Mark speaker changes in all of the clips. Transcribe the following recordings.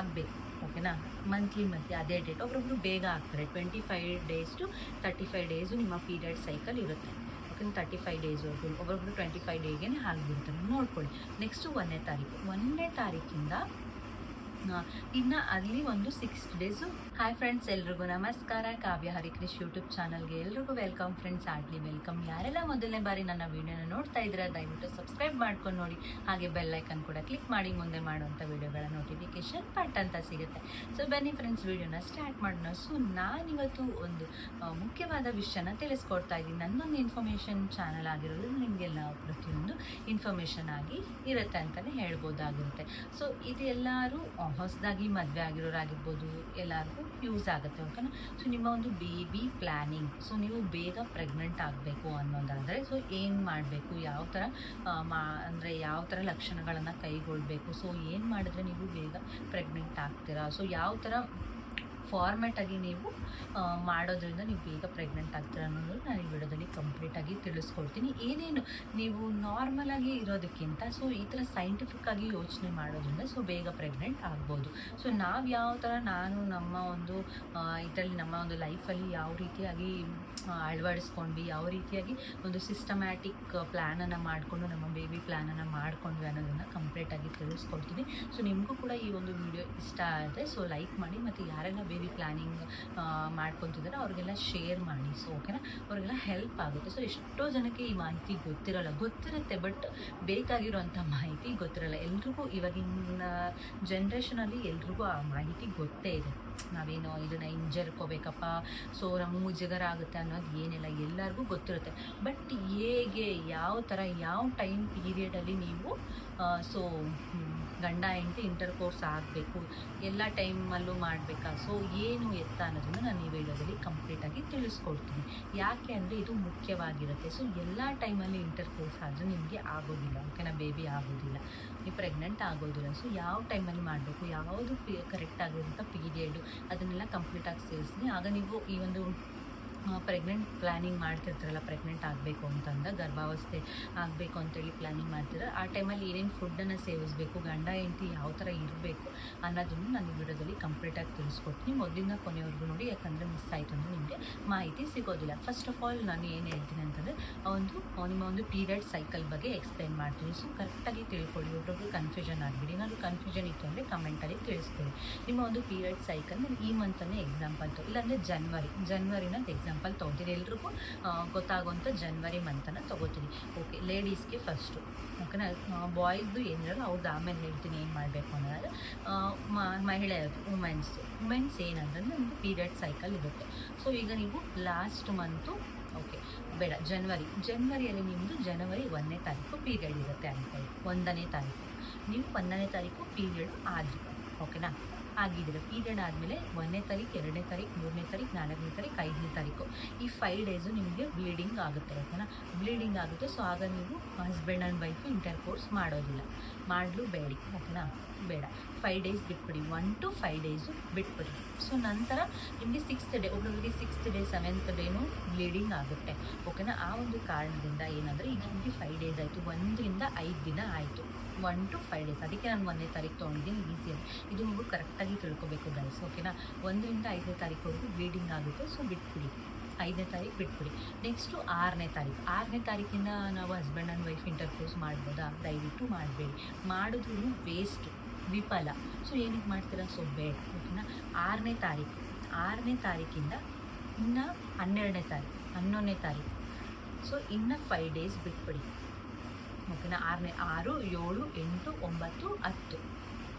Speaker 1: ಆಗಬೇಕು. ಓಕೆನಾ, ಮಂತ್ಲಿ ಅದೇ ಡೇಟ್. ಒಬ್ಬರೊಬ್ರು ಬೇಗ ಆಗ್ತಾರೆ. 25 ಡೇಸ್ ಟು 35 ಡೇಸು ನಿಮ್ಮ ಪೀರಿಯಡ್ ಸೈಕಲ್ ಇರುತ್ತೆ. ಓಕೆನಾ, 35 ಡೇಸ್ವರೆಗೂ. ಒಬ್ಬರೊಬ್ರು 25 ಡೇಗೆ ಆಗಿಬಿಡ್ತಾರೆ. ನೋಡ್ಕೊಳ್ಳಿ. ನೆಕ್ಸ್ಟು 1ನೇ ತಾರೀಕು. 1ನೇ ತಾರೀಕಿಂದ ಇನ್ನು ಅಲ್ಲಿ ಒಂದು 6 ಡೇಸು. ಹಾಯ್ ಫ್ರೆಂಡ್ಸ್, ಎಲ್ರಿಗೂ ನಮಸ್ಕಾರ. ಕಾವ್ಯ ಹರಿಕೃಷ್ ಯೂಟ್ಯೂಬ್ ಚಾನಲ್ಗೆ ಎಲ್ರಿಗೂ ವೆಲ್ಕಮ್ ಫ್ರೆಂಡ್ಸ್, ಆಡ್ಲಿ ವೆಲ್ಕಮ್. ಯಾರೆಲ್ಲ ಮೊದಲನೇ ಬಾರಿ ನನ್ನ ವೀಡಿಯೋನ ನೋಡ್ತಾ ಇದ್ರೆ ದಯವಿಟ್ಟು ಸಬ್ಸ್ಕ್ರೈಬ್ ಮಾಡ್ಕೊಂಡು ನೋಡಿ. ಹಾಗೆ ಬೆಲ್ ಐಕನ್ ಕೂಡ ಕ್ಲಿಕ್ ಮಾಡಿ, ಮುಂದೆ ಮಾಡುವಂಥ ವೀಡಿಯೋಗಳ ನೋಟಿಫಿಕೇಶನ್ ಪಟ್ ಅಂತ ಸಿಗುತ್ತೆ. ಸೊ ಬನ್ನಿ ಫ್ರೆಂಡ್ಸ್, ವೀಡಿಯೋನ ಸ್ಟಾರ್ಟ್ ಮಾಡೋಣ. ಸೊ ನಾನಿವತ್ತು ಒಂದು ಮುಖ್ಯವಾದ ವಿಷಯನ ತಿಳಿಸ್ಕೊಡ್ತಾ ಇದ್ದೀನಿ. ನನ್ನೊಂದು ಇನ್ಫಾರ್ಮೇಷನ್ ಚಾನಲ್ ಆಗಿರೋದು ನಿಮಗೆಲ್ಲ ಪ್ರತಿಯೊಂದು ಇನ್ಫಾರ್ಮೇಷನ್ ಆಗಿ ಇರುತ್ತೆ ಅಂತಲೇ ಹೇಳ್ಬೋದಾಗಿರುತ್ತೆ. ಸೊ ಇದೆಲ್ಲರೂ ಹೊಸದಾಗಿ ಮದುವೆ ಆಗಿರೋರಾಗಿರ್ಬೋದು, ಎಲ್ಲರಿಗೂ ಯೂಸ್ ಆಗುತ್ತೆ. ಓಕೆನಾ. ಸೊ ನಿಮ್ಮ ಒಂದು ಬೇಬಿ ಪ್ಲ್ಯಾನಿಂಗ್, ಸೊ ನೀವು ಬೇಗ ಪ್ರೆಗ್ನೆಂಟ್ ಆಗಬೇಕು ಅನ್ನೋದಾದರೆ ಸೊ ಏನು ಮಾಡಬೇಕು, ಯಾವ ಥರ ಅಂದರೆ ಯಾವ ಥರ ಲಕ್ಷಣಗಳನ್ನು ಕೈಗೊಳ್ಳಬೇಕು, ಸೊ ಏನು ಮಾಡಿದ್ರೆ ನೀವು ಬೇಗ ಪ್ರೆಗ್ನೆಂಟ್ ಆಗ್ತೀರಾ, ಸೊ ಯಾವ ಥರ ಫಾರ್ಮ್ಯಾಟಾಗಿ ನೀವು ಮಾಡೋದ್ರಿಂದ ನೀವು ಬೇಗ ಪ್ರೆಗ್ನೆಂಟ್ ಆಗ್ತೀರ ಅನ್ನೋದು ನಾನು ಈ ವಿಡಿಯೋದಲ್ಲಿ ಕಂಪ್ಲೀಟಾಗಿ ತಿಳಿಸ್ಕೊಡ್ತೀನಿ. ಏನೇನು ನೀವು ನಾರ್ಮಲಾಗಿ ಇರೋದಕ್ಕಿಂತ ಸೊ ಈ ಥರ ಸೈಂಟಿಫಿಕ್ಕಾಗಿ ಯೋಚನೆ ಮಾಡೋದ್ರಿಂದ ಸೊ ಬೇಗ ಪ್ರೆಗ್ನೆಂಟ್ ಆಗ್ಬೋದು. ಸೊ ನಾವು ಯಾವ ಥರ ನಮ್ಮ ಒಂದು ಇದರಲ್ಲಿ ನಮ್ಮ ಒಂದು ಲೈಫಲ್ಲಿ ಯಾವ ರೀತಿಯಾಗಿ ಅಳವಡಿಸ್ಕೊಂಡ್ವಿ, ಯಾವ ರೀತಿಯಾಗಿ ಒಂದು ಸಿಸ್ಟಮ್ಯಾಟಿಕ್ ಪ್ಲ್ಯಾನನ್ನು ಮಾಡಿಕೊಂಡು ನಮ್ಮ ಬೇಬಿ ಪ್ಲ್ಯಾನನ್ನು ಮಾಡ್ಕೊಂಡ್ವಿ ಅನ್ನೋದನ್ನು ಕಂಪ್ಲೀಟಾಗಿ ತಿಳಿಸ್ಕೊಡ್ತೀನಿ. ಸೊ ನಿಮಗೂ ಕೂಡ ಈ ಒಂದು ವಿಡಿಯೋ ಇಷ್ಟ ಆದರೆ ಸೊ ಲೈಕ್ ಮಾಡಿ, ಮತ್ತು ಯಾರೆಲ್ಲ ಬೇಬಿ ಪ್ಲ್ಯಾನಿಂಗ್ ಮಾಡ್ಕೊತಿದ್ದಾರೆ ಅವ್ರಿಗೆಲ್ಲ ಶೇರ್ ಮಾಡಿ. ಸೊ ಓಕೆನಾ, ಅವ್ರಿಗೆಲ್ಲ ಹೆಲ್ಪ್ ಆಗುತ್ತೆ. ಸೊ ಎಷ್ಟೋ ಜನಕ್ಕೆ ಈ ಮಾಹಿತಿ ಗೊತ್ತಿರುತ್ತೆ, ಬಟ್ ಬೇಕಾಗಿರೋಂಥ ಮಾಹಿತಿ ಗೊತ್ತಿರಲ್ಲ. ಎಲ್ರಿಗೂ ಇವಾಗಿನ ಜನ್ರೇಷನಲ್ಲಿ ಎಲ್ರಿಗೂ ಆ ಮಾಹಿತಿ ಗೊತ್ತೇ ಇದೆ. ನಾವೇನೋ ಇದನ್ನು ಹಿಂಜರ್ಕೋಬೇಕಪ್ಪ, ಸೊ ನಮ್ಮ ಮುಜುಗರ ಆಗುತ್ತೆ ಅನ್ನೋದು ಏನಿಲ್ಲ, ಎಲ್ಲರಿಗೂ ಗೊತ್ತಿರುತ್ತೆ. ಬಟ್ ಹೇಗೆ, ಯಾವ ಥರ, ಯಾವ ಟೈಮ್ ಪೀರಿಯಡಲ್ಲಿ ನೀವು ಸೊ ಗಂಡ ಹೆಂಡತಿ ಇಂಟರ್ಕೋರ್ಸ್ ಆಗಬೇಕು, ಎಲ್ಲ ಟೈಮಲ್ಲೂ ಮಾಡಬೇಕಾ, ಸೊ ಏನು ಎತ್ತ ಅನ್ನೋದನ್ನು ನಾನು ಈ ವಿಡಿಯೋದಲ್ಲಿ ಕಂಪ್ಲೀಟಾಗಿ ತಿಳಿಸ್ಕೊಡ್ತೀನಿ. ಯಾಕೆ ಅಂದರೆ ಇದು ಮುಖ್ಯವಾಗಿರುತ್ತೆ. ಸೊ ಎಲ್ಲ ಟೈಮಲ್ಲಿ ಇಂಟರ್ಕೋರ್ಸ್ ಆದರೆ ನಿಮಗೆ ಆಗೋದಿಲ್ಲ. ಓಕೆನಾ, ಬೇಬಿ ಆಗೋದಿಲ್ಲ, ನೀವು ಪ್ರೆಗ್ನೆಂಟ್ ಆಗೋದಿಲ್ಲ. ಸೊ ಯಾವ ಟೈಮಲ್ಲಿ ಮಾಡಬೇಕು, ಯಾವುದು ಕರೆಕ್ಟ್ ಆಗಿರೋಂಥ ಪೀರಿಯಡು, ಅದನ್ನೆಲ್ಲ ಕಂಪ್ಲೀಟಾಗಿ ಸೇರಿಸ್ತೀನಿ. ಆಗ ನೀವು ಈ ಒಂದು ಪ್ರೆಗ್ನೆಂಟ್ ಪ್ಲ್ಯಾನಿಂಗ್ ಮಾಡ್ತಿರ್ತಾರಲ್ಲ, ಪ್ರೆಗ್ನೆಂಟ್ ಆಗಬೇಕು ಅಂತಂದ, ಗರ್ಭಾವಸ್ಥೆ ಆಗಬೇಕು ಅಂತೇಳಿ ಪ್ಲ್ಯಾನಿಂಗ್ ಮಾಡ್ತಿದ್ರೆ ಆ ಟೈಮಲ್ಲಿ ಏನೇನು ಫುಡ್ಡನ್ನು ಸೇವಿಸಬೇಕು, ಗಂಡ ಹೆಂಡತಿ ಯಾವ ಥರ ಇರಬೇಕು ಅನ್ನೋದನ್ನು ನಾನು ಈ ವಿಡಿಯೋದಲ್ಲಿ ಕಂಪ್ಲೀಟಾಗಿ ತಿಳಿಸ್ಕೊಡ್ತೀನಿ. ಮೊದಲಿಂದ ಕೊನೆವರೆಗೂ ನೋಡಿ, ಯಾಕಂದರೆ ಮಿಸ್ ಆಯಿತು ಅಂದರೆ ನಿಮಗೆ ಮಾಹಿತಿ ಸಿಗೋದಿಲ್ಲ. ಫಸ್ಟ್ ಆಫ್ ಆಲ್ ನಾನು ಏನು ಹೇಳ್ತೀನಿ ಅಂತಂದರೆ ನಿಮ್ಮ ಒಂದು ಪೀರಿಯಡ್ ಸೈಕಲ್ ಬಗ್ಗೆ ಎಕ್ಸ್ಪ್ಲೈನ್ ಮಾಡ್ತೀನಿ. ಸೊ ಕರೆಕ್ಟಾಗಿ ತಿಳ್ಕೊಳ್ಳಿ, ಒಬ್ಬೊಬ್ರು ಕನ್ಫ್ಯೂಷನ್ ಆಗಿಬಿಡಿ. ಏನಾದರೂ ಕನ್ಫ್ಯೂಷನ್ ಇತ್ತು ಅಂದರೆ ಕಮೆಂಟಲ್ಲಿ ತಿಳಿಸ್ಕೊಳ್ಳಿ. ನಿಮ್ಮ ಒಂದು ಪೀರಿಯಡ್ ಸೈಕಲ್ ನಾನು ಈ ಮಂತನ್ನೇ ಎಕ್ಸಾಂಪಲ್ ಇಲ್ಲಾಂದರೆ ಜನವರಿನ ಎಕ್ಸಾಂಪಲ್ ತೊಗೊತೀನಿ. ಎಲ್ರಿಗೂ ಗೊತ್ತಾಗುವಂಥ ಜನವರಿ ಮಂತನ್ನು ತೊಗೋತೀನಿ. Okay, ಲೇಡೀಸ್ಗೆ first. ಓಕೆನಾ, ಬಾಯ್ಸ್ದು ಏನಿರಲ್ಲ ಅವ್ರದ್ದು ಆಮೇಲೆ ಹೇಳ್ತೀನಿ ಏನು ಮಾಡಬೇಕು ಅನ್ನೋದು. ಮಹಿಳೆಯರು, ವುಮೆನ್ಸ್ ಏನಂದ್ರೆ ನಮ್ಮದು ಪೀರಿಯಡ್ ಸೈಕಲ್ ಇರುತ್ತೆ. ಸೊ ಈಗ ನೀವು ಲಾಸ್ಟ್ ಮಂತು, ಓಕೆ ಬೇಡ, ಜನವರಿಯಲ್ಲಿ ನಿಮ್ಮದು ಜನವರಿ 1ನೇ ತಾರೀಕು ಪೀರಿಯಡ್ ಇರುತ್ತೆ ಅಂದ್ಕೊಳ್ಳಿ. 1ನೇ ತಾರೀಕು ನೀವು 1ನೇ ತಾರೀಕು ಪೀರಿಯಡ್ ಆದ್ರಿ. ಓಕೆನಾ, ಆಗಿದ್ದೀರ. ಪೀರಿಯಡ್ ಆದಮೇಲೆ 1ನೇ ತಾರೀಕು, 2ನೇ ತಾರೀಕು, 3ನೇ ತಾರೀಕು, 4ನೇ ತಾರೀಕು, 5ನೇ ತಾರೀಕು, ಈ 5 ಡೇಸು ನಿಮಗೆ ಬ್ಲೀಡಿಂಗ್ ಆಗುತ್ತೆ. ಓಕೆನಾ, ಬ್ಲೀಡಿಂಗ್ ಆಗುತ್ತೆ. ಸೊ ಆಗ ನೀವು ಹಸ್ಬೆಂಡ್ ಆ್ಯಂಡ್ ವೈಫು ಇಂಟರ್ಕೋರ್ಸ್ ಮಾಡೋದಿಲ್ಲ, ಮಾಡಲು ಬೇಡಿ. ಓಕೆನಾ, ಬೇಡ. 5 ಡೇಸ್ ಬಿಟ್ಬಿಡಿ, 1 to 5 ಡೇಸು ಬಿಟ್ಬಿಡಿ. ಸೊ ನಂತರ ನಿಮಗೆ 6th ಡೇ, ಒಬ್ಬೊಬ್ಬರಿಗೆ 6th ಡೇ 7th ಡೇನೂ ಬ್ಲೀಡಿಂಗ್ ಆಗುತ್ತೆ. ಓಕೆನಾ, ಆ ಒಂದು ಕಾರಣದಿಂದ ಏನಂದರೆ ಈಗ ನಿಮಗೆ 5 ಡೇಸ್ ಆಯಿತು, 1ರಿಂದ 5 ದಿನ ಆಯಿತು, 1 to 5 ಡೇಸ್. ಅದಕ್ಕೆ ನಾನು 1ನೇ ತಾರೀಕು ತೊಗೊಂಡಿದ್ದೀನಿ, ಈಸಿಯಾಗಿ. ಇದು ನೀವು ಕರೆಕ್ಟಾಗಿ ತಿಳ್ಕೊಬೇಕು ಗೈಸ್. ಓಕೆನಾ, 1ರಿಂದ 5ನೇ ತಾರೀಕುವರೆಗೂ ಬ್ಲೀಡಿಂಗ್ ಆಗುತ್ತೆ. ಸೊ ಬಿಟ್ಬಿಡಿ, 5ನೇ ತಾರೀಕು ಬಿಟ್ಬಿಡಿ. ನೆಕ್ಸ್ಟು 6ನೇ ತಾರೀಕು. 6ನೇ ತಾರೀಕಿಂದ ನಾವು ಹಸ್ಬೆಂಡ್ ಆ್ಯಂಡ್ ವೈಫ್ ಇಂಟರ್ಕೋರ್ಸ್ ಮಾಡ್ಬೋದಾ? ದಯವಿಟ್ಟು ಮಾಡಬೇಡಿ. ಮಾಡಿದ್ರೂ ವೇಸ್ಟು, ವಿಫಲ. ಸೊ ಏನಕ್ಕೆ ಮಾಡ್ತೀರಾ? ಸೊ ಬೇಡ. ಓಕೆನಾ, 6ನೇ ತಾರೀಕಿಂದ ಇನ್ನು 12ನೇ ತಾರೀಕು, 11ನೇ ತಾರೀಕು, ಸೊ ಇನ್ನು 5 ಡೇಸ್ ಬಿಟ್ಬಿಡಿ. ಓಕೆನಾ, 6, 7, 8, 9, 10,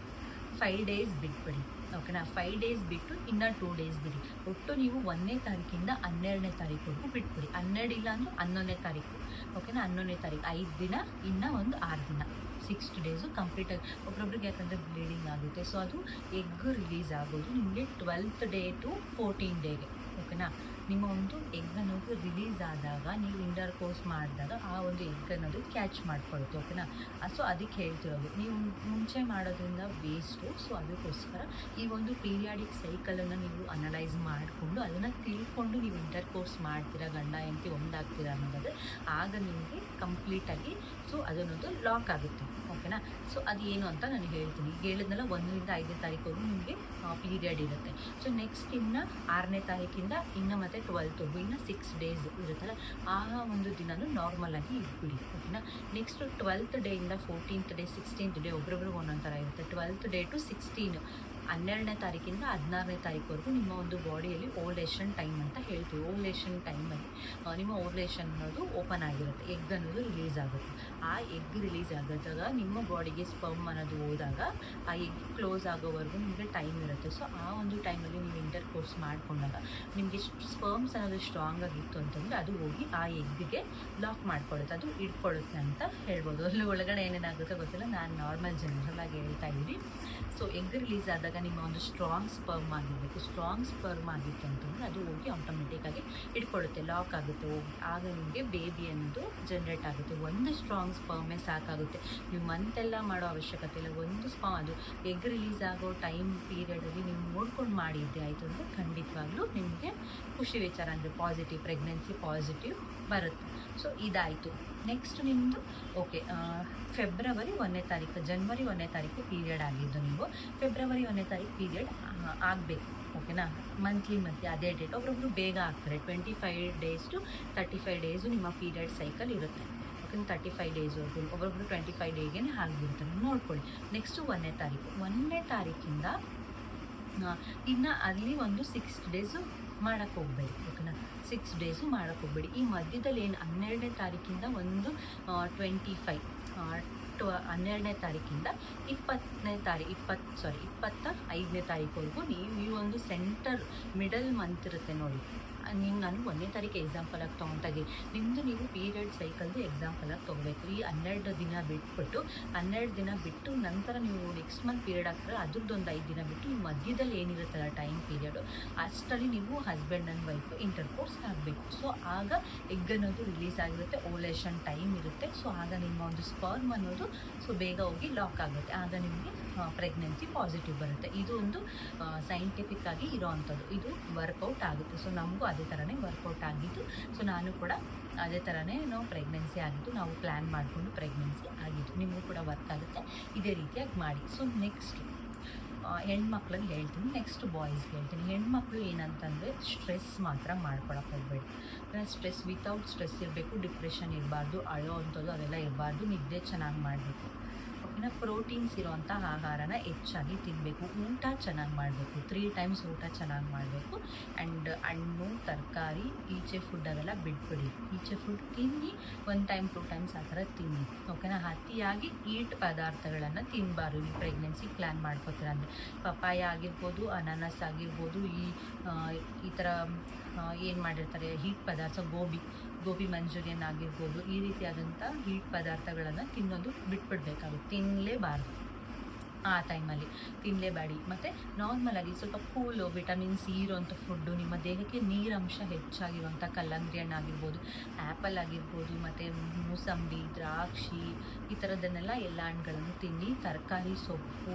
Speaker 1: 5 ಡೇಸ್ ಬಿಟ್ಬಿಡಿ. ಓಕೆನಾ, 5 ಡೇಸ್ ಬಿಟ್ಟು ಇನ್ನು 2 ಡೇಸ್ ಬಿಡಿ. ಒಟ್ಟು ನೀವು 1ನೇ ತಾರೀಕಿಂದ 12ನೇ ತಾರೀಕುವರೆಗೂ ಬಿಟ್ಬಿಡಿ. 12 ಇಲ್ಲ ಅಂದರೂ 11ನೇ ತಾರೀಕು. ಓಕೆನಾ, 11ನೇ ತಾರೀಕು 5 ದಿನ, ಇನ್ನೂ ಒಂದು 6 ದಿನ, 6 ಡೇಸು ಕಂಪ್ಲೀಟಾಗಿ. ಒಬ್ಬೊಬ್ರಿಗೆ ಯಾಕಂದರೆ ಬ್ಲೀಡಿಂಗ್ ಆಗುತ್ತೆ, ಸೊ ಅದು ಎಗ್ ರಿಲೀಸ್ ಆಗೋದು ನಿಮಗೆ 12th ಡೇ ಟು 14th ಡೇಗೆ. ಓಕೆನಾ, ನಿಮ್ಮ ಒಂದು ಎಗ್ ಅನ್ನೋದು ರಿಲೀಸ್ ಆದಾಗ ನೀವು ಇಂಟರ್ ಕೋರ್ಸ್ ಮಾಡಿದಾಗ ಆ ಒಂದು ಎಗ್ ಅನ್ನೋದು ಕ್ಯಾಚ್ ಮಾಡ್ಕೊಳ್ಳುತ್ತೆ. ಓಕೆನಾ? ಸೊ ಅದಕ್ಕೆ ಹೇಳ್ತಿರೋದು, ನೀವು ಮುಂಚೆ ಮಾಡೋದ್ರಿಂದ ವೇಸ್ಟು. ಸೊ ಅದಕ್ಕೋಸ್ಕರ ಈ ಒಂದು ಪೀರಿಯಾಡಿಕ್ ಸೈಕಲನ್ನು ನೀವು ಅನಲೈಸ್ ಮಾಡಿಕೊಂಡು ಅದನ್ನು ತಿಳ್ಕೊಂಡು ನೀವು ಇಂಟರ್ ಕೋರ್ಸ್ ಮಾಡ್ತೀರಾ, ಗಂಡ ಹೆಂಡತಿ ಒಂದಾಗ್ತೀರಾ ಅನ್ನೋದಾದರೆ ಆಗ ನಿಮಗೆ ಕಂಪ್ಲೀಟಾಗಿ ಸೊ ಅದನ್ನೊಂದು ಲಾಕ್ ಆಗುತ್ತೆ. ಓಕೆನಾ? ಸೊ ಅದು ಏನು ಅಂತ ನಾನು ಹೇಳ್ತೀನಿ. ಈಗ ಹೇಳಿದ್ನಲ್ಲ 1ರಿಂದ 5ನೇ ತಾರೀಕುವರೆಗೂ ನಿಮಗೆ ಪೀರಿಯಡ್ ಇರುತ್ತೆ. ಸೊ ನೆಕ್ಸ್ಟ್ ಇನ್ನು 6ನೇ ತಾರೀಕಿಂದ ಇನ್ನು ಮತ್ತು 12th ಇನ್ನು 6 days ಇರುತ್ತಲ್ಲ, ಆ ಒಂದು ದಿನನೂ ನಾರ್ಮಲಾಗಿ ಇಟ್ಬಿಡಿ. ಓಕೆನಾ? ನೆಕ್ಸ್ಟು 12th ಡೇಯಿಂದ 14th ಡೇ 16th ಡೇ ಒಬ್ರೊಬ್ರಿಗೆ ಒಂದೊಂದು ಥರ ಇರುತ್ತೆ. 12th ಡೇ ಟು 16 12ನೇ ತಾರೀಕಿಂದ 16ನೇ ತಾರೀಕುವರೆಗೂ ನಿಮ್ಮ ಒಂದು ಬಾಡಿಯಲ್ಲಿ ಓವಲೇಷನ್ ಟೈಮ್ ಅಂತ ಹೇಳ್ತೀವಿ. ಓವಲೇಷನ್ ಟೈಮಲ್ಲಿ ನಿಮ್ಮ ಓವಲೇಷನ್ ಅನ್ನೋದು ಓಪನ್ ಆಗಿರುತ್ತೆ, ಎಗ್ ಅನ್ನೋದು ರಿಲೀಸ್ ಆಗುತ್ತೆ. ಆ ಎಗ್ ರಿಲೀಸ್ ಆಗೋದಾಗ ನಿಮ್ಮ ಬಾಡಿಗೆ ಸ್ಪರ್ಮ್ ಅನ್ನೋದು ಹೋದಾಗ ಆ ಎಗ್ ಕ್ಲೋಸ್ ಆಗೋವರೆಗೂ ನಿಮಗೆ ಟೈಮ್ ಇರುತ್ತೆ. ಸೊ ಆ ಒಂದು ಟೈಮಲ್ಲಿ ನೀವು ಇಂಟರ್ ಕೋರ್ಸ್ ಮಾಡಿಕೊಂಡಾಗ ನಿಮಗೆ ಸ್ಪರ್ಮ್ಸ್ ಅನ್ನೋದು ಸ್ಟ್ರಾಂಗ್ ಆಗಿತ್ತು ಅಂತಂದರೆ ಅದು ಹೋಗಿ ಆ ಎಗ್ಗೆ ಲಾಕ್ ಮಾಡ್ಕೊಳ್ಳುತ್ತೆ, ಅದು ಇಟ್ಕೊಳ್ಳುತ್ತೆ ಅಂತ ಹೇಳ್ಬೋದು. ಅಲ್ಲಿ ಒಳಗಡೆ ಏನೇನಾಗುತ್ತೆ ಗೊತ್ತಿಲ್ಲ, ನಾನು ನಾರ್ಮಲ್ ಜನರಲ್ ಆಗಿ ಹೇಳ್ತಾ ಇದ್ದೀನಿ. ಸೊ ಎಗ್ ರಿಲೀಸ್ ಆದಾಗ ನಿಮ್ಮ ಒಂದು ಸ್ಟ್ರಾಂಗ್ ಸ್ಪರ್ಮ್ ಆಗಿರಬೇಕು. ಸ್ಟ್ರಾಂಗ್ ಸ್ಪರ್ಮ್ ಆಗಿತ್ತು ಅಂತಂದರೆ ಅದು ಹೋಗಿ ಆಟೋಮೆಟಿಕ್ಕಾಗಿ ಇಟ್ಕೊಳ್ಳುತ್ತೆ, ಲಾಕ್ ಆಗುತ್ತೆ ಹೋಗಿ. ಆಗ ನಿಮಗೆ ಬೇಬಿ ಅನ್ನೋದು ಜನ್ರೇಟ್ ಆಗುತ್ತೆ. ಒಂದು ಸ್ಟ್ರಾಂಗ್ ಸ್ಪರ್ಮೇ ಸಾಕಾಗುತ್ತೆ, ನೀವು ಮಂತೆಲ್ಲ ಮಾಡೋ ಅವಶ್ಯಕತೆ ಇಲ್ಲ. ಒಂದು ಅದು ಎಗ್ ರಿಲೀಸ್ ಆಗೋ ಟೈಮ್ ಪೀರಿಯಡಲ್ಲಿ ನೀವು ನೋಡ್ಕೊಂಡು ಮಾಡಿದ್ದೆ ಆಯಿತು ಅಂದರೆ ಖಂಡಿತವಾಗ್ಲೂ ನಿಮಗೆ ಖುಷಿ ವಿಚಾರ, ಅಂದರೆ ಪಾಸಿಟಿವ್ ಪ್ರೆಗ್ನೆನ್ಸಿ ಪಾಸಿಟಿವ್ ಬರುತ್ತೆ. ಸೊ ಇದಾಯಿತು. ನೆಕ್ಸ್ಟ್ ನಿಮ್ಮದು ಓಕೆ ಫೆಬ್ರವರಿ 1ನೇ ತಾರೀಕು, ಜನವರಿ 1ನೇ ತಾರೀಕು ಪೀರಿಯಡ್ ಆಗಿದ್ದು, ನೀವು ಫೆಬ್ರವರಿ 1ನೇ ತಾರೀಕು ಪೀರಿಯಡ್ ಆಗಬೇಕು. ಓಕೆನಾ? ಮಂತ್ಲಿ ಅದೇ ಡೇಟ್. ಒಬ್ಬೊಬ್ರು ಬೇಗ ಆಗ್ತಾರೆ. 25 days to 35 days ನಿಮ್ಮ ಪೀರಿಯಡ್ ಸೈಕಲ್ ಇರುತ್ತೆ. ಓಕೆ, 35 ಡೇಸ್ವರೆಗೂ, ಒಬ್ಬೊಬ್ರು 25 ಡೇಗೆ ಆಗಿಬಿಡ್ತಾರೆ, ನೋಡ್ಕೊಳ್ಳಿ. ನೆಕ್ಸ್ಟು 1ನೇ ತಾರೀಕು. 1ನೇ ತಾರೀಕಿಂದ ಇನ್ನು ಅಲ್ಲಿ ಒಂದು 6 days ಮಾಡೋಕ್ಕೆ ಹೋಗಬೇಡಿ. ಓಕೆನಾ? 6 days ಮಾಡೋಕ್ಕೆ ಹೋಗಬೇಡಿ. ಈ ಮಧ್ಯದಲ್ಲಿ ಏನು 12ನೇ ತಾರೀಕಿಂದ ಒಂದು 12ನೇ ತಾರೀಕಿಂದ 25ನೇ ತಾರೀಕುವರೆಗೂ ನೀವು ಈ ಒಂದು ಸೆಂಟರ್ ಮಿಡಲ್ ಮಂತ್ ಇರುತ್ತೆ ನೋಡಿ. ನಾನು 1ನೇ ತಾರೀಕು ಎಕ್ಸಾಂಪಲಾಗಿ ತೊಗೊತಾಗಿ ನಿಮ್ಮದು ನೀವು ಪೀರಿಯಡ್ ಸೈಕಲ್ದು ಎಕ್ಸಾಂಪಲಾಗಿ ತೊಗೋಬೇಕು. ಈ 12 ದಿನ ಬಿಟ್ಬಿಟ್ಟು 12 ದಿನ ಬಿಟ್ಟು ನಂತರ ನೀವು ನೆಕ್ಸ್ಟ್ ಮಂತ್ ಪೀರಿಯಡ್ ಆಗ್ತಾರೆ, ಅದ್ರದ್ದೊಂದು 5 ದಿನ ಬಿಟ್ಟು ಈ ಮಧ್ಯದಲ್ಲಿ ಏನಿರುತ್ತಲ್ಲ ಟೈಮ್ ಪೀರಿಯಡು, ಅಷ್ಟರಲ್ಲಿ ನೀವು husband and wife inter course ಆಗಬೇಕು. ಸೊ ಆಗ ಎಗ್ ಅನ್ನೋದು ರಿಲೀಸ್ ಆಗಿರುತ್ತೆ, ಓವಲೇಷನ್ ಟೈಮ್ ಇರುತ್ತೆ. ಸೊ ಆಗ ನಿಮ್ಮ ಒಂದು ಸ್ಪರ್ಮ್ ಅನ್ನೋದು ಸೊ ಬೇಗ ಹೋಗಿ ಲಾಕ್ ಆಗುತ್ತೆ, ಆಗ ನಿಮಗೆ ಪ್ರೆಗ್ನೆನ್ಸಿ ಪಾಸಿಟಿವ್ ಬರುತ್ತೆ. ಇದು ಒಂದು ಸೈಂಟಿಫಿಕ್ ಆಗಿ ಇರೋ ಅಂಥದ್ದು, ಇದು ವರ್ಕೌಟ್ ಆಗುತ್ತೆ. ಸೊ ನಮಗೂ ಅದೇ ಥರನೇ ವರ್ಕೌಟ್ ಆಗಿದ್ದು. ಸೊ ನಾನು ಕೂಡ ಅದೇ ಥರನೇ ನಾವು ಪ್ರೆಗ್ನೆನ್ಸಿ ಆಗಿದ್ದು, ನಾವು ಪ್ಲ್ಯಾನ್ ಮಾಡಿಕೊಂಡು ಪ್ರೆಗ್ನೆನ್ಸಿ ಆಗಿದ್ದು. ನಿಮಗೂ ಕೂಡ ವರ್ಕ್ ಆಗುತ್ತೆ, ಇದೇ ರೀತಿಯಾಗಿ ಮಾಡಿ. ಸೊ ನೆಕ್ಸ್ಟ್ ಹೆಣ್ಮಕ್ಳಿಗೆ ಹೇಳ್ತೀನಿ, ನೆಕ್ಸ್ಟ್ ಬಾಯ್ಸ್ಗೆ ಹೇಳ್ತೀನಿ. ಹೆಣ್ಮಕ್ಳು ಏನಂತಂದರೆ ಸ್ಟ್ರೆಸ್ ಮಾತ್ರ ಮಾಡ್ಕೊಳಕ್ಕೆ ಹೋಗಬೇಡಿ. ಸ್ಟ್ರೆಸ್ ವಿತೌಟ್ ಸ್ಟ್ರೆಸ್ ಇರಬೇಕು, ಡಿಪ್ರೆಷನ್ ಇರಬಾರ್ದು, ಅಳೋ ಅಂಥದ್ದು ಅದೆಲ್ಲ ಇರಬಾರ್ದು, ನಿದ್ದೆ ಚೆನ್ನಾಗಿ ಮಾಡಬೇಕು. ಓಕೆನಾ? ಪ್ರೋಟೀನ್ಸ್ ಇರೋವಂಥ ಆಹಾರನ ಹೆಚ್ಚಾಗಿ ತಿನ್ನಬೇಕು, ಊಟ ಚೆನ್ನಾಗಿ ಮಾಡಬೇಕು, 3 times ಊಟ ಚೆನ್ನಾಗಿ ಮಾಡಬೇಕು. ಆ್ಯಂಡ್ ಹಣ್ಣು ತರಕಾರಿ ಈಚೆ ಫುಡ್ ಅವೆಲ್ಲ ಬಿಟ್ಬಿಡಿ. ಈಚೆ ಫುಡ್ ತಿನ್ನಿ, 1 time 2 times ಆ ಥರ ತಿನ್ನಿ. ಓಕೆನಾ? ಅತಿಯಾಗಿ ಈಟ್ ಪದಾರ್ಥಗಳನ್ನು ತಿನ್ನಬಾರ್ದು. ನೀವು ಪ್ರೆಗ್ನೆನ್ಸಿ ಪ್ಲ್ಯಾನ್ ಮಾಡ್ಕೋತೀರ ಅಂದರೆ ಪಪ್ಪಾಯ ಆಗಿರ್ಬೋದು, ಅನಾನಸ್ ಆಗಿರ್ಬೋದು, ಈ ಥರ ಏನು ಮಾಡಿರ್ತಾರೆ ಹೀಟ್ ಪದಾರ್ಥ, ಗೋಬಿ ಮಂಚೂರಿಯನ್ ಆಗಿರ್ಬೋದು, ಈ ರೀತಿಯಾದಂಥ ಹೀಟ್ ಪದಾರ್ಥಗಳನ್ನು ತಿನ್ನೋದು ಬಿಟ್ಬಿಡ್ಬೇಕಾಗುತ್ತೆ, ತಿನ್ನಲೇಬಾರ್ದು. ಆ ಟೈಮಲ್ಲಿ ತಿನ್ನಲೇಬೇಡಿ. ಮತ್ತು ನಾರ್ಮಲಾಗಿ ಸ್ವಲ್ಪ ಕೂಲು ವಿಟಮಿನ್ ಸಿ ಇರೋವಂಥ ಫುಡ್ಡು, ನಿಮ್ಮ ದೇಹಕ್ಕೆ ನೀರಂಶ ಹೆಚ್ಚಾಗಿರುವಂಥ ಕಲ್ಲಂಗಡಿ ಹಣ್ಣು ಆಗಿರ್ಬೋದು, ಆ್ಯಪಲ್ ಆಗಿರ್ಬೋದು, ಮತ್ತು ಮೂಸಂಬಿ, ದ್ರಾಕ್ಷಿ, ಈ ಥರದನ್ನೆಲ್ಲ ಎಲ್ಲ ಹಣ್ಣುಗಳನ್ನು ತಿನ್ನಿ. ತರಕಾರಿ, ಸೊಪ್ಪು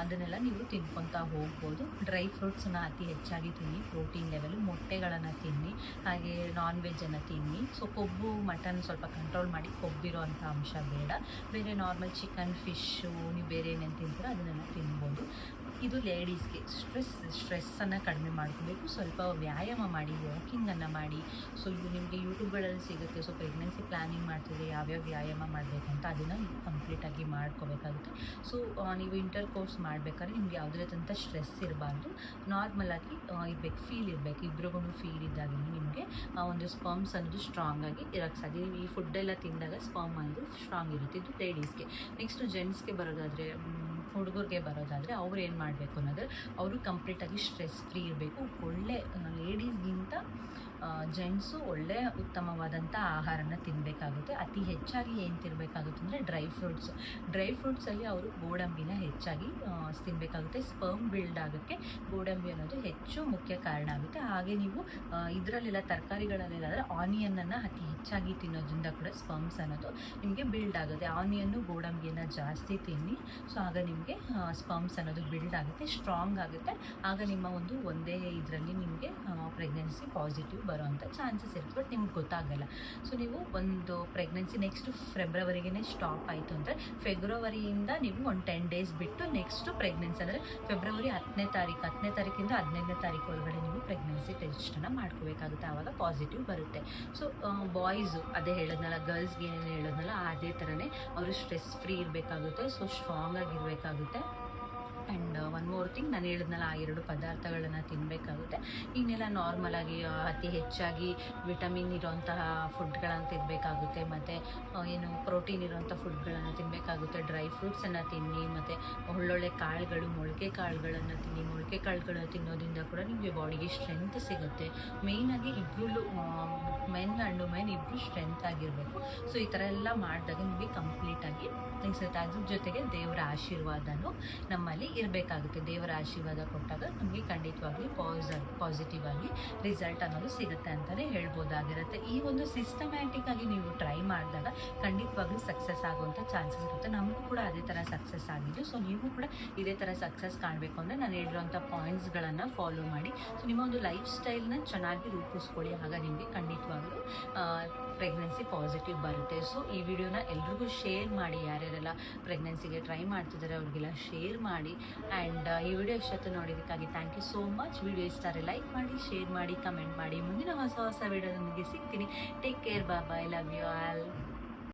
Speaker 1: ಅದನ್ನೆಲ್ಲ ನೀವು ತಿನ್ಕೊತಾ ಹೋಗ್ಬೋದು. ಡ್ರೈ ಫ್ರೂಟ್ಸನ್ನ ಅತಿ ಹೆಚ್ಚಾಗಿ ತಿನ್ನಿ, ಪ್ರೋಟೀನ್ ಲೆವೆಲು. ಮೊಟ್ಟೆಗಳನ್ನು ತಿನ್ನಿ, ಹಾಗೆ ನಾನ್ ವೆಜ್ಜನ್ನು ತಿನ್ನಿ. ಸೊ ಕೊಬ್ಬು ಮಟನ್ ಸ್ವಲ್ಪ ಕಂಟ್ರೋಲ್ ಮಾಡಿ, ಕೊಬ್ಬಿರೋ ಅಂಥ ಅಂಶ ಬೇಡ. ಬೇರೆ ನಾರ್ಮಲ್ ಚಿಕನ್, ಫಿಶ್ಶು, ನೀವು ಬೇರೆ ಏನೇನು ತಿಂತೀರೋ ಅದನ್ನೆಲ್ಲ ತಿನ್ಬೋದು. ಇದು ಲೇಡೀಸ್ಗೆ. ಸ್ಟ್ರೆಸ್ಸನ್ನು ಕಡಿಮೆ ಮಾಡ್ಕೋಬೇಕು, ಸ್ವಲ್ಪ ವ್ಯಾಯಾಮ ಮಾಡಿ, ವಾಕಿಂಗನ್ನು ಮಾಡಿ. ಸೊ ಇದು ನಿಮಗೆ ಯೂಟ್ಯೂಬ್ಗಳಲ್ಲಿ ಸಿಗುತ್ತೆ. ಸೊ ಪ್ರೆಗ್ನೆನ್ಸಿ ಪ್ಲ್ಯಾನಿಂಗ್ ಮಾಡ್ತಿದ್ರೆ ಯಾವ್ಯಾವ ವ್ಯಾಯಾಮ ಮಾಡಬೇಕು ಅಂತ ಅದನ್ನು ನೀವು ಕಂಪ್ಲೀಟಾಗಿ ಮಾಡ್ಕೋಬೇಕಾಗುತ್ತೆ. ಸೊ ನೀವು ಇಂಟರ್ ಕೋರ್ಸ್ ಮಾಡಬೇಕಾದ್ರೆ ನಿಮ್ಗೆ ಯಾವುದೇ ರೀತಿಯಂಥ ಸ್ಟ್ರೆಸ್ ಇರಬಾರ್ದು, ನಾರ್ಮಲಾಗಿ ಇರಬೇಕು, ಫೀಲ್ ಇರಬೇಕು. ಇಬ್ರಿಗೂ ಫೀಲ್ ಇದ್ದಾಗ ನಿಮಗೆ ಒಂದು ಸ್ಪರ್ಮ್ಸ್ ಅನ್ನೋದು ಸ್ಟ್ರಾಂಗಾಗಿ ಇರೋಕ್ಕೆ ಸಾಧ್ಯ. ಈ ಫುಡ್ಡೆಲ್ಲ ತಿಂದಾಗ ಸ್ಪರ್ಮ್ ಅನ್ನೋದು ಸ್ಟ್ರಾಂಗ್ ಇರುತ್ತೆ. ಇದು ಲೇಡೀಸ್ಗೆ. ನೆಕ್ಸ್ಟು ಜೆಂಟ್ಸ್ಗೆ ಬರೋದಾದರೆ, ಹುಡುಗರಿಗೆ ಬರೋದಾದರೆ ಅವ್ರು ಏನು ಮಾಡಬೇಕು ಅನ್ನೋದು, ಅವರು ಕಂಪ್ಲೀಟಾಗಿ ಸ್ಟ್ರೆಸ್ ಫ್ರೀ ಇರಬೇಕು. ಒಳ್ಳೆ ಲೇಡೀಸ್ಗಿಂತ ಜೆಂಟ್ಸು ಒಳ್ಳೆ ಉತ್ತಮವಾದಂಥ ಆಹಾರನ ತಿನ್ನಬೇಕಾಗುತ್ತೆ. ಅತಿ ಹೆಚ್ಚಾಗಿ ಏನು ತಿನ್ನಬೇಕಾಗುತ್ತೆ ಅಂದರೆ ಡ್ರೈ ಫ್ರೂಟ್ಸಲ್ಲಿ ಅವರು ಗೋಡಂಬಿನ ಹೆಚ್ಚಾಗಿ ತಿನ್ನಬೇಕಾಗುತ್ತೆ. ಸ್ಪರ್ಮ್ ಬಿಲ್ಡ್ ಆಗೋಕ್ಕೆ ಗೋಡಂಬಿ ಅನ್ನೋದು ಹೆಚ್ಚು ಮುಖ್ಯ ಕಾರಣ ಆಗುತ್ತೆ. ಹಾಗೆ ನೀವು ಇದರಲ್ಲೆಲ್ಲ ತರಕಾರಿಗಳಲ್ಲೆಲ್ಲ ಆನಿಯನ್ನನ್ನು ಅತಿ ಹೆಚ್ಚಾಗಿ ತಿನ್ನೋದ್ರಿಂದ ಕೂಡ ಸ್ಪರ್ಮ್ಸ್ ಅನ್ನೋದು ನಿಮಗೆ ಬಿಲ್ಡ್ ಆಗುತ್ತೆ. ಆನಿಯನ್ನು ಗೋಡಂಬಿಯನ್ನು ಜಾಸ್ತಿ ತಿನ್ನಿ. ಸೊ ಆಗ ನಿಮಗೆ ಸ್ಪರ್ಮ್ಸ್ ಅನ್ನೋದು ಬಿಲ್ಡ್ ಆಗುತ್ತೆ, ಸ್ಟ್ರಾಂಗ್ ಆಗುತ್ತೆ. ಆಗ ನಿಮ್ಮ ಒಂದೇ ಇದರಲ್ಲಿ ನಿಮಗೆ ಪ್ರೆಗ್ನೆನ್ಸಿ ಪಾಸಿಟಿವ್ ಬರೋವಂಥ ಚಾನ್ಸಸ್ ಇರುತ್ತೆ. ಬಟ್ ನಿಮ್ಗೆ ಗೊತ್ತಾಗಲ್ಲ. ಸೊ ನೀವು ಒಂದು ಪ್ರೆಗ್ನೆನ್ಸಿ ನೆಕ್ಸ್ಟ್ ಫೆಬ್ರವರಿಗೆ ಸ್ಟಾಪ್ ಆಯಿತು ಅಂದರೆ ಫೆಬ್ರವರಿಯಿಂದ ನೀವು ಒಂದು 10 ಡೇಸ್ ಬಿಟ್ಟು ನೆಕ್ಸ್ಟ್ ಪ್ರೆಗ್ನೆನ್ಸಿ ಅಂದರೆ ಫೆಬ್ರವರಿ 10ನೇ ತಾರೀಕಿಂದ 15ನೇ ತಾರೀಕು ಒಳಗಡೆ ನೀವು ಪ್ರೆಗ್ನೆನ್ಸಿ ಟೆಸ್ಟನ್ನು ಮಾಡ್ಕೋಬೇಕಾಗುತ್ತೆ. ಆವಾಗ ಪಾಸಿಟಿವ್ ಬರುತ್ತೆ. ಸೊ ಬಾಯ್ಸು ಅದೇ ಹೇಳೋದ್ನಲ್ಲ, ಗರ್ಲ್ಸ್ಗೆ ಏನೇನು ಹೇಳೋದ್ನಲ್ಲ ಅದೇ ಥರನೇ ಅವರು ಸ್ಟ್ರೆಸ್ ಫ್ರೀ ಇರಬೇಕಾಗುತ್ತೆ. ಸೊ ಸ್ಟ್ರಾಂಗ್ ಆಗಿರಬೇಕಾಗುತ್ತೆ. ಆ್ಯಂಡ್ ಒನ್ ಮೋರ್ ಥಿಂಗ್, ನಾನು ಹೇಳಿದ್ನಲ್ಲ ಆ 2 ಪದಾರ್ಥಗಳನ್ನು ತಿನ್ನಬೇಕಾಗುತ್ತೆ. ಇನ್ನೆಲ್ಲ ನಾರ್ಮಲಾಗಿ ಅತಿ ಹೆಚ್ಚಾಗಿ ವಿಟಮಿನ್ ಇರೋಂತಹ ಫುಡ್ಗಳನ್ನು ತಿನ್ನಬೇಕಾಗುತ್ತೆ. ಮತ್ತು ಏನು ಪ್ರೋಟೀನ್ ಇರೋಂಥ ಫುಡ್ಗಳನ್ನು ತಿನ್ನಬೇಕಾಗುತ್ತೆ. ಡ್ರೈ ಫ್ರೂಟ್ಸನ್ನು ತಿನ್ನಿ, ಮತ್ತು ಒಳ್ಳೊಳ್ಳೆ ಕಾಳುಗಳು, ಮೊಳಕೆ ಕಾಳುಗಳನ್ನು ತಿನ್ನಿ. ಮೊಳಕೆ ಕಾಳುಗಳನ್ನು ತಿನ್ನೋದ್ರಿಂದ ಕೂಡ ನಿಮಗೆ ಬಾಡಿಗೆ ಸ್ಟ್ರೆಂತ್ ಸಿಗುತ್ತೆ. ಮೇಯ್ನಾಗಿ ಇಬ್ಬರು ಮೆನ್ ಆ್ಯಂಡ್ ವುಮೆನ್ ಇಬ್ಬರು ಸ್ಟ್ರೆಂತ್ ಆಗಿರಬೇಕು. ಸೊ ಈ ಥರ ಎಲ್ಲ ಮಾಡಿದಾಗ ನಿಮಗೆ ಕಂಪ್ಲೀಟಾಗಿ ಅನಿಸುತ್ತೆ. ಅದ್ರ ಜೊತೆಗೆ ದೇವರ ಆಶೀರ್ವಾದನೂ ನಮ್ಮಲ್ಲಿ ಇರಬೇಕಾಗುತ್ತೆ. ದೇವರ ಆಶೀರ್ವಾದ ಕೊಟ್ಟಾಗ ನಮಗೆ ಖಂಡಿತವಾಗ್ಲಿ ಪಾಸಿಟಿವ್ ಆಗಿ ರಿಸಲ್ಟ್ ಅನ್ನೋದು ಸಿಗುತ್ತೆ ಅಂತಲೇ ಹೇಳ್ಬೋದಾಗಿರುತ್ತೆ. ಈ ಒಂದು ಸಿಸ್ಟಮ್ಯಾಟಿಕ್ ಆಗಿ ನೀವು ಟ್ರೈ ಮಾಡಿದಾಗ ಖಂಡಿತವಾಗ್ಲೂ ಸಕ್ಸಸ್ ಆಗುವಂಥ ಚಾನ್ಸಸ್ ಇರುತ್ತೆ. ನಮಗೂ ಕೂಡ ಅದೇ ಥರ ಸಕ್ಸಸ್ ಆಗಿದ್ದು. ಸೊ ನೀವು ಕೂಡ ಇದೇ ಥರ ಸಕ್ಸಸ್ ಕಾಣಬೇಕು ಅಂದರೆ ನಾನು ಹೇಳಿರೋಂಥ ಪಾಯಿಂಟ್ಸ್ಗಳನ್ನು ಫಾಲೋ ಮಾಡಿ. ಸೊ ನಿಮ್ಮ ಒಂದು ಲೈಫ್ ಸ್ಟೈಲ್ನ ಚೆನ್ನಾಗಿ ರೂಪಿಸ್ಕೊಳ್ಳಿ. ಆಗ ನಿಮಗೆ ಖಂಡಿತವಾಗ್ಲೂ ಪ್ರೆಗ್ನೆನ್ಸಿ ಪಾಸಿಟಿವ್ ಬರುತ್ತೆ. ಸೊ ಈ ವಿಡಿಯೋನ ಎಲ್ರಿಗೂ ಶೇರ್ ಮಾಡಿ. ಯಾರ್ಯಾರೆಲ್ಲ ಪ್ರೆಗ್ನೆನ್ಸಿಗೆ ಟ್ರೈ ಮಾಡ್ತಿದ್ದಾರೆ ಅವ್ರಿಗೆಲ್ಲ ಶೇರ್ ಮಾಡಿ. ಆ್ಯಂಡ್ ಈ ವಿಡಿಯೋ ಇಷ್ಟೊತ್ತು ನೋಡಿದ್ದಕ್ಕಾಗಿ thank you so much. Video ಇಷ್ಟ ಆದರೆ ಲೈಕ್ ಮಾಡಿ, ಶೇರ್ ಮಾಡಿ, ಕಮೆಂಟ್ ಮಾಡಿ. ಮುಂದಿನ ಹೊಸ ವಿಡಿಯೋದೊಂದಿಗೆ ಸಿಗ್ತೀನಿ. Take care, bye, love you all.